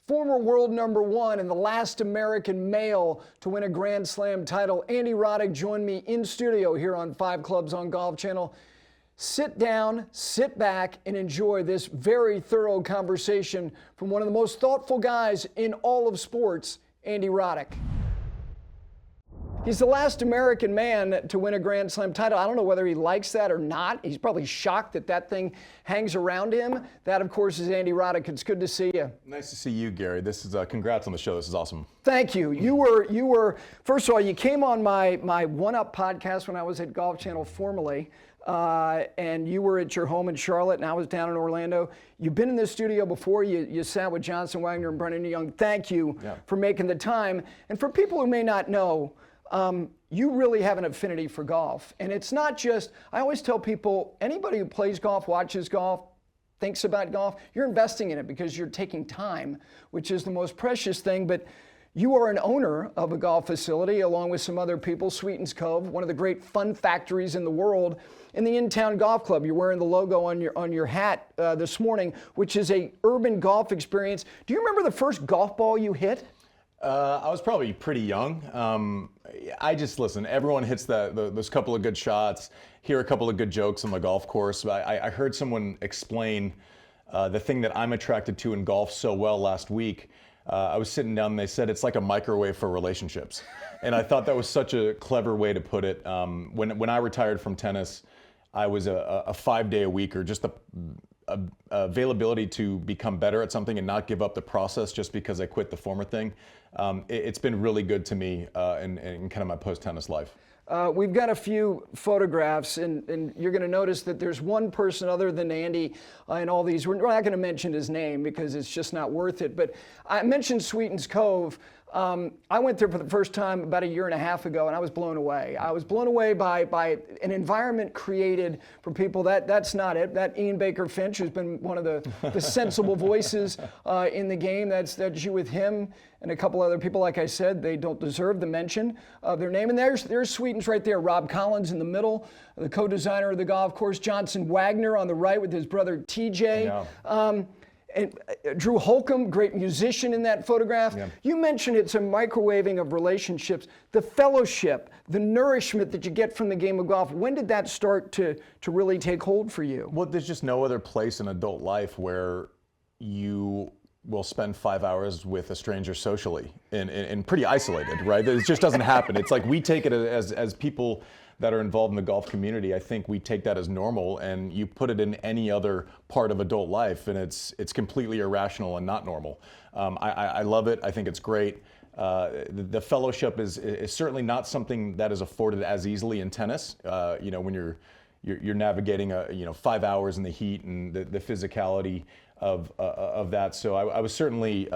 Former world number one and the last American male to win a Grand Slam title, Andy Roddick joined me in studio here on 5 Clubs on Golf Channel. Sit down, sit back, and enjoy this very thorough conversation from one of the most thoughtful guys in all of sports, Andy Roddick. He's the last American man to win a Grand Slam title. I don't know whether he likes that or not. He's probably shocked that that thing hangs around him. That, of course, is Andy Roddick. It's good to see you. Nice to see you, Gary. This is congrats on the show. This is awesome. Thank you. You were first of all, you came on my One Up podcast when I was at Golf Channel formerly, and you were at your home in Charlotte, and I was down in Orlando. You've been in this studio before. You sat with Johnson Wagner and Brendan Young. Thank you for making the time. And for people who may not know, you really have an affinity for golf. And it's not just, I always tell people, anybody who plays golf, watches golf, thinks about golf, you're investing in it because you're taking time, which is the most precious thing. But you are an owner of a golf facility along with some other people, Sweetens Cove, one of the great fun factories in the world, in the Intown Golf Club. You're wearing the logo on your hat this morning, which is a urban golf experience. Do you remember the first golf ball you hit? I was probably pretty young. I just, listen, everyone hits those couple of good shots, hear a couple of good jokes on the golf course. I heard someone explain the thing that I'm attracted to in golf so well last week. I was sitting down and they said it's like a microwave for relationships. And I thought that was such a clever way to put it. When I retired from tennis, I was a 5-day-a-weeker, just the availability to become better at something and not give up the process just because I quit the former thing. It's been really good to me in kind of my post-tennis life. We've got a few photographs, and you're going to notice that there's one person other than Andy in all these. We're not going to mention his name because it's just not worth it. But I mentioned Sweetens Cove. I went there for the first time about 1.5 years ago, and I was blown away. I was blown away by an environment created for people. That's not it. That Ian Baker Finch, who's been one of the sensible voices in the game. That's you with him and a couple other people. Like I said, they don't deserve the mention of their name. And there's Sweetens right there. Rob Collins in the middle, the co-designer of the golf course. Johnson Wagner on the right with his brother TJ. Yeah. And Drew Holcomb, great musician in that photograph. Yeah. You mentioned it's a microwaving of relationships, the fellowship, the nourishment that you get from the game of golf. When did that start to really take hold for you? Well, there's just no other place in adult life where you will spend 5 hours with a stranger socially and pretty isolated, right? It just doesn't happen. It's like we take it as people that are involved in the golf community. I think we take that as normal, and you put it in any other part of adult life, and it's completely irrational and not normal. I love it. I think it's great. The fellowship is certainly not something that is afforded as easily in tennis. When you're navigating 5 hours in the heat and the physicality of that. So I was certainly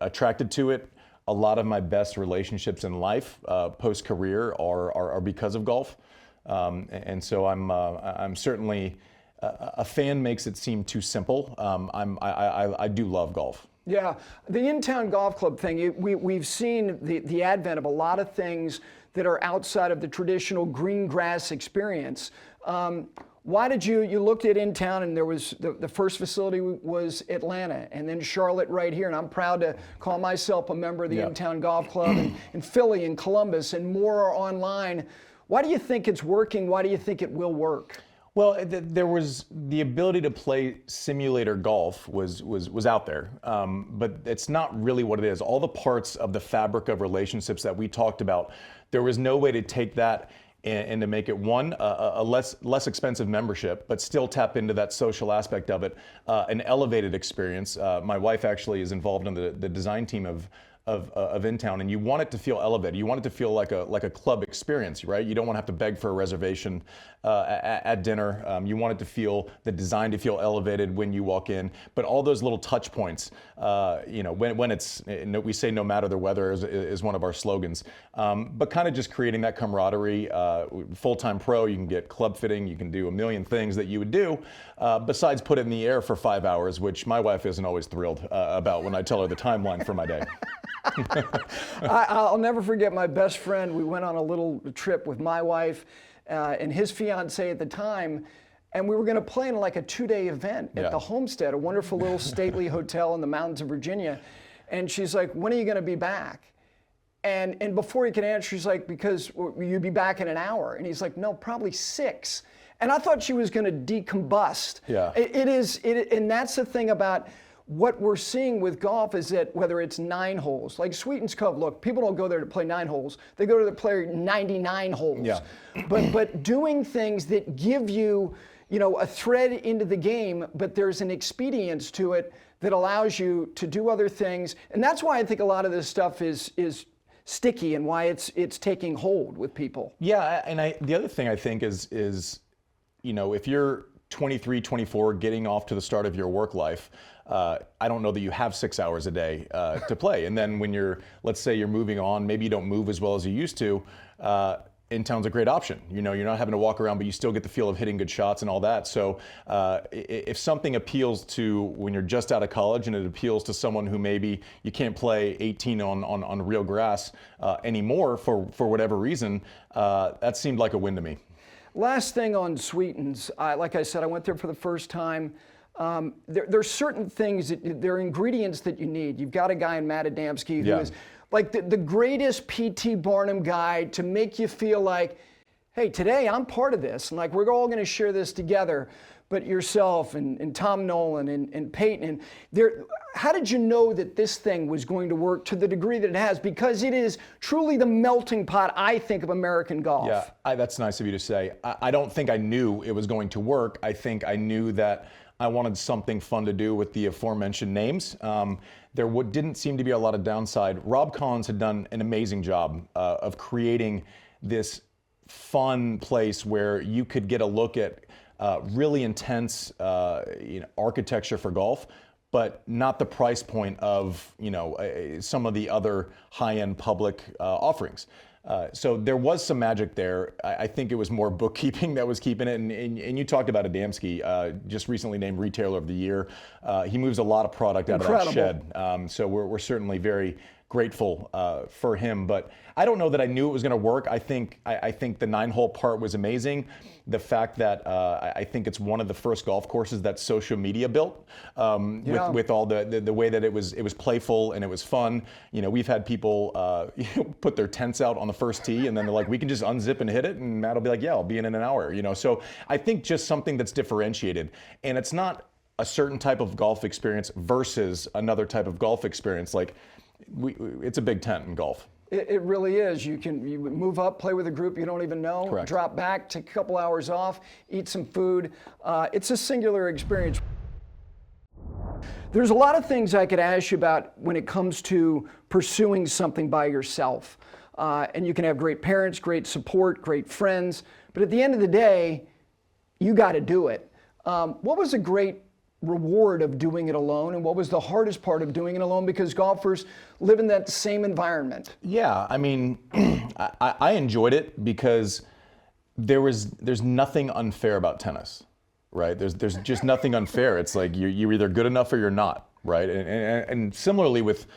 attracted to it. A lot of my best relationships in life, post-career, are because of golf, and so I'm certainly a fan makes it seem too simple. I do love golf. Yeah, the Intown Golf Club thing. We've seen the advent of a lot of things that are outside of the traditional green grass experience. Why did you looked at Intown, and there was the first facility was Atlanta, and then Charlotte right here, and I'm proud to call myself a member of the Intown Golf Club, and Philly and Columbus, and more are online. Why do you think it's working? Why do you think it will work? Well, there was the ability to play simulator golf was out there, but it's not really what it is. All the parts of the fabric of relationships that we talked about, there was no way to take that and to make it a less expensive membership, but still tap into that social aspect of it, an elevated experience. My wife actually is involved in the design team of Intown, and you want it to feel elevated. You want it to feel like a club experience, right? You don't want to have to beg for a reservation at dinner. You want it to feel, the design to feel elevated when you walk in. But all those little touch points, when it's, we say no matter the weather is one of our slogans. But kind of just creating that camaraderie. Full-time pro, you can get club fitting, you can do a million things that you would do besides put it in the air for 5 hours, which my wife isn't always thrilled about when I tell her the timeline for my day. I'll never forget my best friend. We went on a little trip with my wife and his fiance at the time, and we were going to play in like a 2-day event at the Homestead, a wonderful little stately hotel in the mountains of Virginia. And she's like, when are you going to be back? And before he could answer, she's like, because you'll be back in an hour. And he's like, no, probably 6. And I thought she was going to decombust. Yeah. And that's the thing about what we're seeing with golf is that whether it's 9 holes, like Sweetens Cove, look, people don't go there to play 9 holes. They go to the play 99 holes. Yeah. But doing things that give you, a thread into the game, but there's an expedience to it that allows you to do other things. And that's why I think a lot of this stuff is sticky and why it's taking hold with people. Yeah, and the other thing I think is if you're 23, 24, getting off to the start of your work life, I don't know that you have 6 hours a day to play. And then when let's say you're moving on, maybe you don't move as well as you used to, Intown's a great option. You're not having to walk around, but you still get the feel of hitting good shots and all that. So if something appeals to when you're just out of college and it appeals to someone who maybe you can't play 18 on real grass anymore for whatever reason, that seemed like a win to me. Last thing on Sweetens, like I said, I went there for the first time. There's certain things, there are ingredients that you need. You've got a guy in Matt Adamski who is like the greatest P.T. Barnum guy to make you feel like, hey, today I'm part of this. And like, we're all going to share this together. But yourself and Tom Nolan and Peyton, how did you know that this thing was going to work to the degree that it has? Because it is truly the melting pot, I think, of American golf. Yeah, that's nice of you to say. I don't think I knew it was going to work. I think I knew that I wanted something fun to do with the aforementioned names. There didn't seem to be a lot of downside. Rob Collins had done an amazing job of creating this fun place where you could get a look at really intense architecture for golf, but not the price point of some of the other high-end public offerings. So there was some magic there. I think it was more bookkeeping that was keeping it. And you talked about Adamski, just recently named Retailer of the Year. He moves a lot of product out of that shed. So we're certainly very grateful for him. But I don't know that I knew it was going to work. I think the 9-hole part was amazing. The fact that I think it's one of the first golf courses that social media built with all the way that it was playful and it was fun. We've had people put their tents out on the first tee and then they're like, we can just unzip and hit it, and Matt will be like, yeah, I'll be in an hour. So I think just something that's differentiated, and it's not a certain type of golf experience versus another type of golf experience. Like it's a big tent in golf. It really is. You move up, play with a group you don't even know, Correct. Drop back, take a couple hours off, eat some food. It's a singular experience. There's a lot of things I could ask you about when it comes to pursuing something by yourself. And you can have great parents, great support, great friends, but at the end of the day, you got to do it. What was a great reward of doing it alone, and what was the hardest part of doing it alone? Because golfers live in that same environment. Yeah, I mean, I enjoyed it because there's nothing unfair about tennis, right? There's just nothing unfair. It's like you're either good enough or you're not, right? And similarly with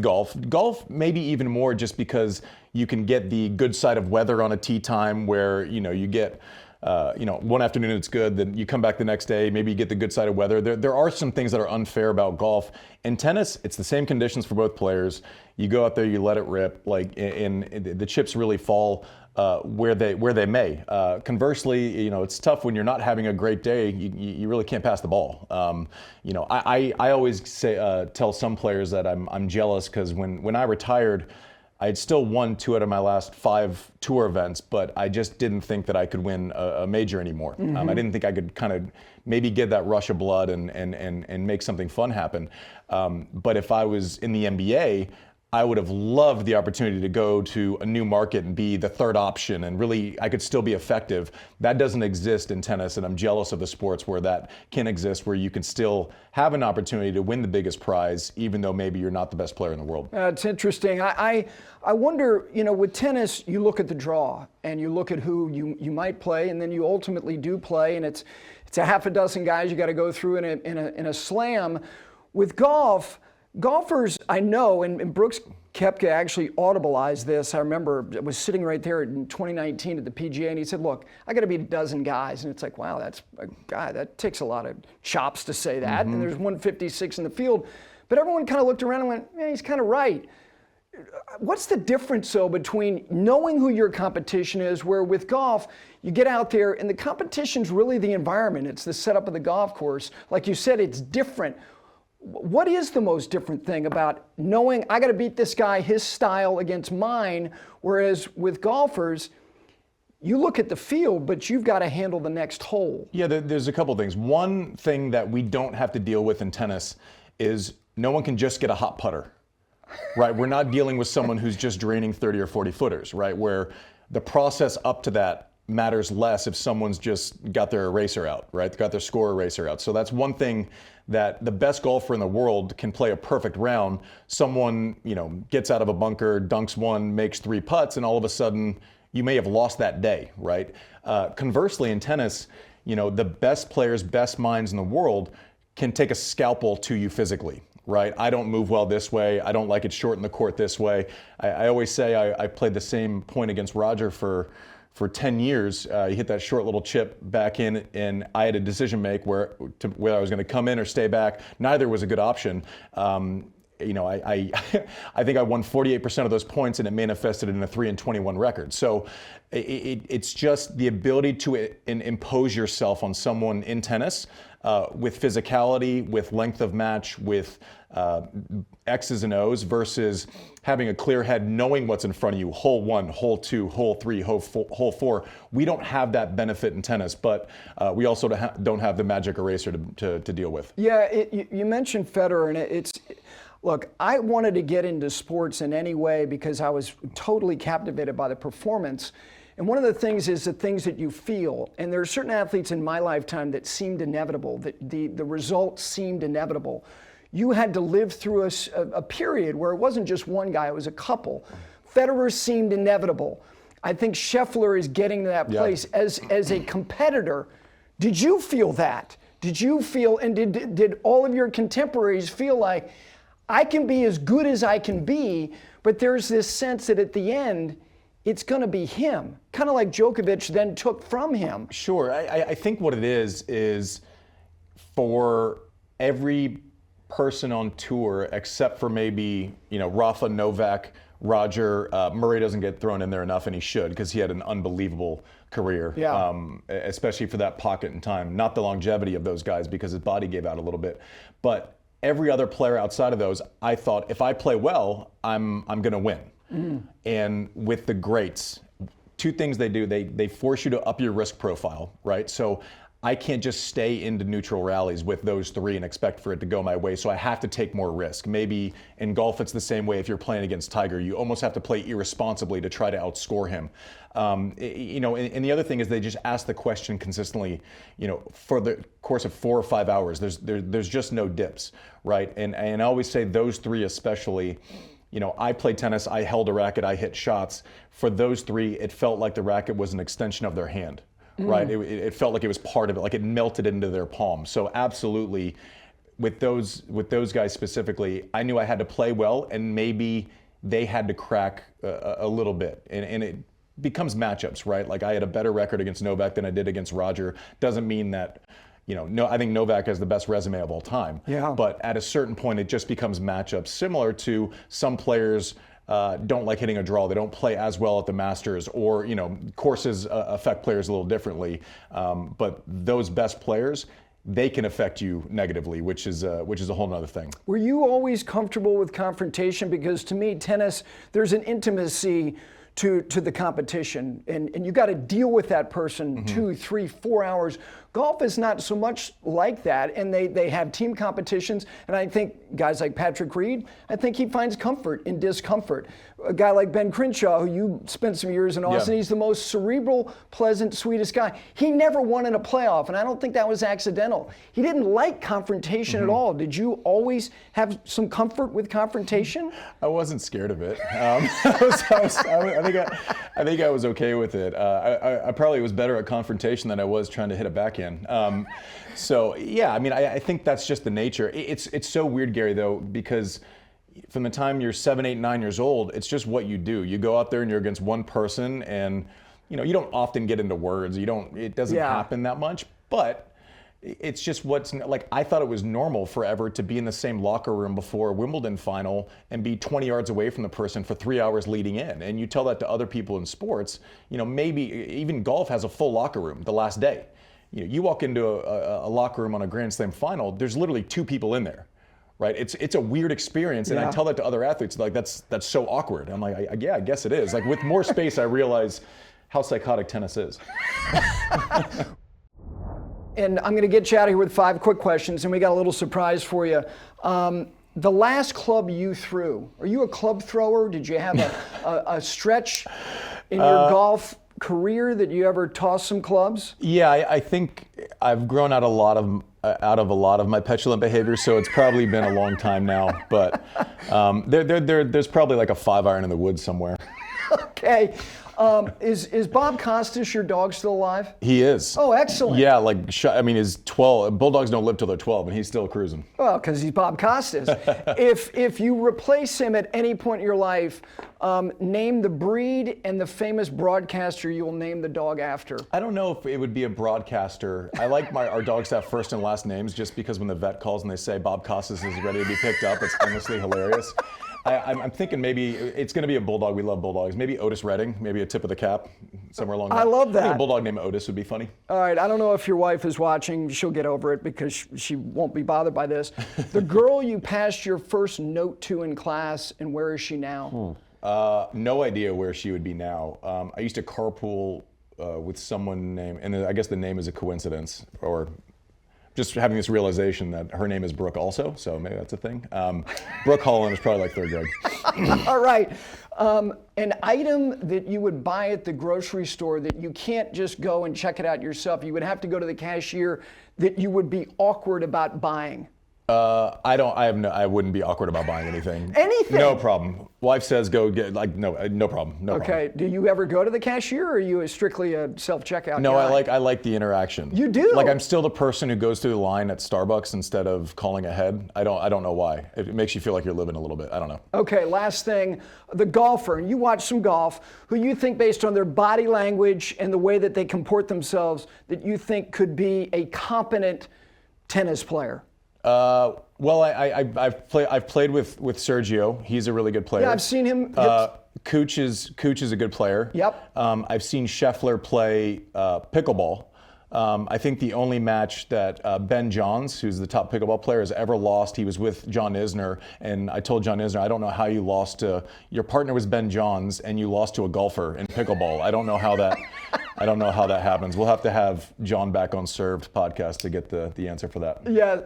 golf maybe even more, just because you can get the good side of weather on a tee time where you get one afternoon it's good, then you come back the next day, maybe you get the good side of weather. There are some things that are unfair about golf. In tennis, it's the same conditions for both players. You go out there, you let it rip, and the chips really fall where they may. Conversely, it's tough when you're not having a great day. You really can't pass the ball. I always tell some players that I'm jealous because when I retired, I had still won 2 out of my last 5 tour events, but I just didn't think that I could win a major anymore. I didn't think I could kind of maybe get that rush of blood and make something fun happen. But if I was in the NBA, I would have loved the opportunity to go to a new market and be the third option, and really I could still be effective. That doesn't exist in tennis, and I'm jealous of the sports where that can exist, where you can still have an opportunity to win the biggest prize, even though maybe you're not the best player in the world. It's interesting. I wonder, with tennis, you look at the draw and you look at who you might play, and then you ultimately do play, and it's a half a dozen guys you got to go through in a slam. With golf, Golfers, I know, and Brooks Koepka actually audibleized this. I remember I was sitting right there in 2019 at the PGA, and he said, look, I got to beat a dozen guys. And it's like, wow, that's a guy, that takes a lot of chops to say that. And there's 156 in the field. But everyone kind of looked around and went, yeah, he's kind of right. What's the difference, though, between knowing who your competition is, where with golf, you get out there and the competition's really the environment. It's the setup of the golf course. Like you said, it's different. What is the most different thing about knowing I got to beat this guy, his style against mine, whereas with golfers, you look at the field, but you've got to handle the next hole? Yeah, there's a couple things. One thing that we don't have to deal with in tennis is no one can just get a hot putter, right? We're not dealing with someone who's just draining 30 or 40 footers, right? Where the process up to that matters less if someone's just got their eraser out, right? Got their score eraser out. So that's one thing that the best golfer in the world can play a perfect round. Someone, gets out of a bunker, dunks one, makes 3 putts, and all of a sudden you may have lost that day, right? Conversely, in tennis, the best players, best minds in the world can take a scalpel to you physically, right? I don't move well this way. I don't like it short in the court this way. I always say I played the same point against Roger for 10 years. He hit that short little chip back in, and I had a decision make whether I was going to come in or stay back. Neither was a good option. I think I won 48% of those points, and it manifested in a 3-21 record. So it's just the ability to impose yourself on someone in tennis with physicality, with length of match, with X's and O's versus having a clear head, knowing what's in front of you, hole 1, hole 2, hole 3, hole 4. We don't have that benefit in tennis, but we also don't have the magic eraser to deal with. Yeah, you mentioned Federer, and look, I wanted to get into sports in any way because I was totally captivated by the performance. And one of the things is the things that you feel. And there are certain athletes in my lifetime that seemed inevitable, that the results seemed inevitable. You had to live through a period where it wasn't just one guy, it was a couple. Federer seemed inevitable. I think Scheffler is getting to that place as a competitor. Did you feel that? Did you feel, and did all of your contemporaries feel like, I can be as good as I can be, but there's this sense that at the end, it's going to be him, kind of like Djokovic then took from him. Sure. I think what it is for every person on tour, except for maybe, Rafa, Novak, Roger, Murray doesn't get thrown in there enough, and he should, because he had an unbelievable career, especially for that pocket in time. Not the longevity of those guys, because his body gave out a little bit. But every other player outside of those, I thought, if I play well, I'm going to win. And with the greats, 2 things they do. They force you to up your risk profile, right? So I can't just stay into neutral rallies with those 3 and expect for it to go my way. So I have to take more risk. Maybe in golf, it's the same way if you're playing against Tiger. You almost have to play irresponsibly to try to outscore him. And the other thing is they just ask the question consistently, for the course of 4 or 5 hours. There's just no dips, right? And I always say those 3 especially. I played tennis, I held a racket, I hit shots. For those 3, it felt like the racket was an extension of their hand, right? It felt like it was part of it, like it melted into their palm. So absolutely, with those guys specifically, I knew I had to play well, and maybe they had to crack a little bit. And it becomes matchups, right? Like I had a better record against Novak than I did against Roger. Doesn't mean that, I think Novak has the best resume of all time. Yeah. But at a certain point, it just becomes matchups, similar to some players don't like hitting a draw. They don't play as well at the Masters, or courses affect players a little differently. But those best players, they can affect you negatively, which is a whole nother thing. Were you always comfortable with confrontation? Because to me, tennis, there's an intimacy to the competition, and you got to deal with that person 2, 3, 4 hours. Golf is not so much like that, and they have team competitions, and I think guys like Patrick Reed, I think he finds comfort in discomfort. A guy like Ben Crenshaw, who you spent some years in Austin, he's the most cerebral, pleasant, sweetest guy. He never won in a playoff, and I don't think that was accidental. He didn't like confrontation at all. Did you always have some comfort with confrontation? I wasn't scared of it. I think I was okay with it. I probably was better at confrontation than I was trying to hit a backhand. can. So yeah, I mean, I think that's just the nature. It's so weird, Gary, though, because from the time you're 7, 8, 9 years old, it's just what you do. You go out there and you're against one person, and you don't often get into words. It doesn't happen that much, but it's just like, I thought it was normal forever to be in the same locker room before a Wimbledon final and be 20 yards away from the person for 3 hours leading in. And you tell that to other people in sports, maybe even golf has a full locker room the last day. You walk into a locker room on a Grand Slam final, there's literally 2 people in there, right? It's a weird experience. And I tell that to other athletes, like, that's so awkward. I'm like, yeah, I guess it is. Like, with more space, I realize how psychotic tennis is. And I'm going to get you out of here with 5 quick questions, and we got a little surprise for you. The last club you threw, are you a club thrower? Did you have a stretch in your golf career that you ever tossed some clubs? Yeah, I think I've grown out of a lot of my petulant behavior, so it's probably been a long time now. But there's probably like a 5-iron in the woods somewhere. Okay. Is Bob Costas, your dog, still alive? He is. Oh, excellent. Yeah, his 12, bulldogs don't live till they're 12, and he's still cruising. Well, because he's Bob Costas. If you replace him at any point in your life, name the breed and the famous broadcaster you will name the dog after. I don't know if it would be a broadcaster. I like our dogs to have first and last names, just because when the vet calls and they say Bob Costas is ready to be picked up, it's endlessly hilarious. I'm thinking maybe it's going to be a bulldog. We love bulldogs. Maybe Otis Redding, maybe a tip of the cap, somewhere along that. I love that. I think a bulldog named Otis would be funny. All right, I don't know if your wife is watching. She'll get over it because she won't be bothered by this. The girl you passed your first note to in class, and where is she now? No idea where she would be now. I used to carpool with someone named, and I guess the name is a coincidence, or just having this realization that her name is Brooke also, so maybe that's a thing. Brooke Holland is probably like 3rd grade. All right. An item that you would buy at the grocery store that you can't just go and check it out yourself, you would have to go to the cashier, that you would be awkward about buying. I wouldldn't be awkward about buying anything. Anything? No problem. Wife says go get, no problem. No okay. problem. Do you ever go to the cashier, or are you strictly a self-checkout No, guy? I like the interaction. You do? Like, I'm still the person who goes through the line at Starbucks instead of calling ahead. I don't know why. It makes you feel like you're living a little bit. I don't know. Okay, last thing, the golfer, and you watch some golf, who you think, based on their body language and the way that they comport themselves, that you think could be a competent tennis player? Well, I've played with Sergio. He's a really good player. Yeah, I've seen him. Cooch is a good player. Yep. I've seen Scheffler play pickleball. I think the only match that Ben Johns, who's the top pickleball player, has ever lost, he was with John Isner, and I told John Isner, I don't know how you lost to, your partner was Ben Johns, and you lost to a golfer in pickleball. I don't know how that happens. We'll have to have John back on Served podcast to get the answer for that. Yeah,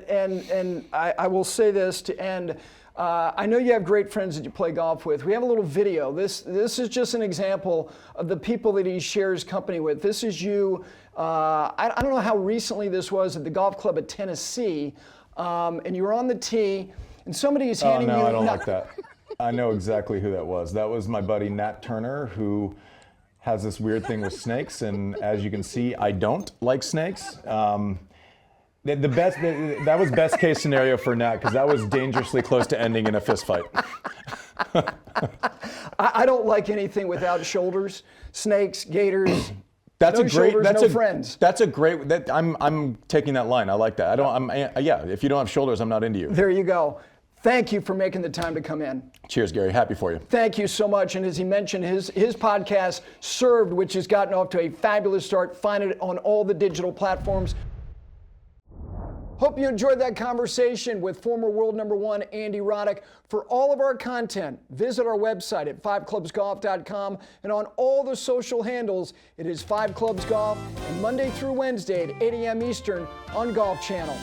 and I will say this to end. I know you have great friends that you play golf with. We have a little video. This is just an example of the people that he shares company with. This is you. I don't know how recently this was at the golf club at Tennessee, and you were on the tee, and somebody is handing you. Oh no, I don't like that. I know exactly who that was. That was my buddy Nat Turner, who has this weird thing with snakes, and as you can see, I don't like snakes. That was best case scenario for Nat, because that was dangerously close to ending in a fist fight. I don't like anything without shoulders. Snakes, gators. That's no a great. Shoulders, That's no a friends. That's a great. I'm taking that line. I like that. Yeah. If you don't have shoulders, I'm not into you. There you go. Thank you for making the time to come in. Cheers, Gary. Happy for you. Thank you so much. And as he mentioned, his podcast, Served, which has gotten off to a fabulous start. Find it on all the digital platforms. Hope you enjoyed that conversation with former world #1 Andy Roddick. For all of our content, visit our website at 5clubsgolf.com, and on all the social handles, it is 5 Clubs Golf, and Monday through Wednesday at 8 a.m. Eastern on Golf Channel.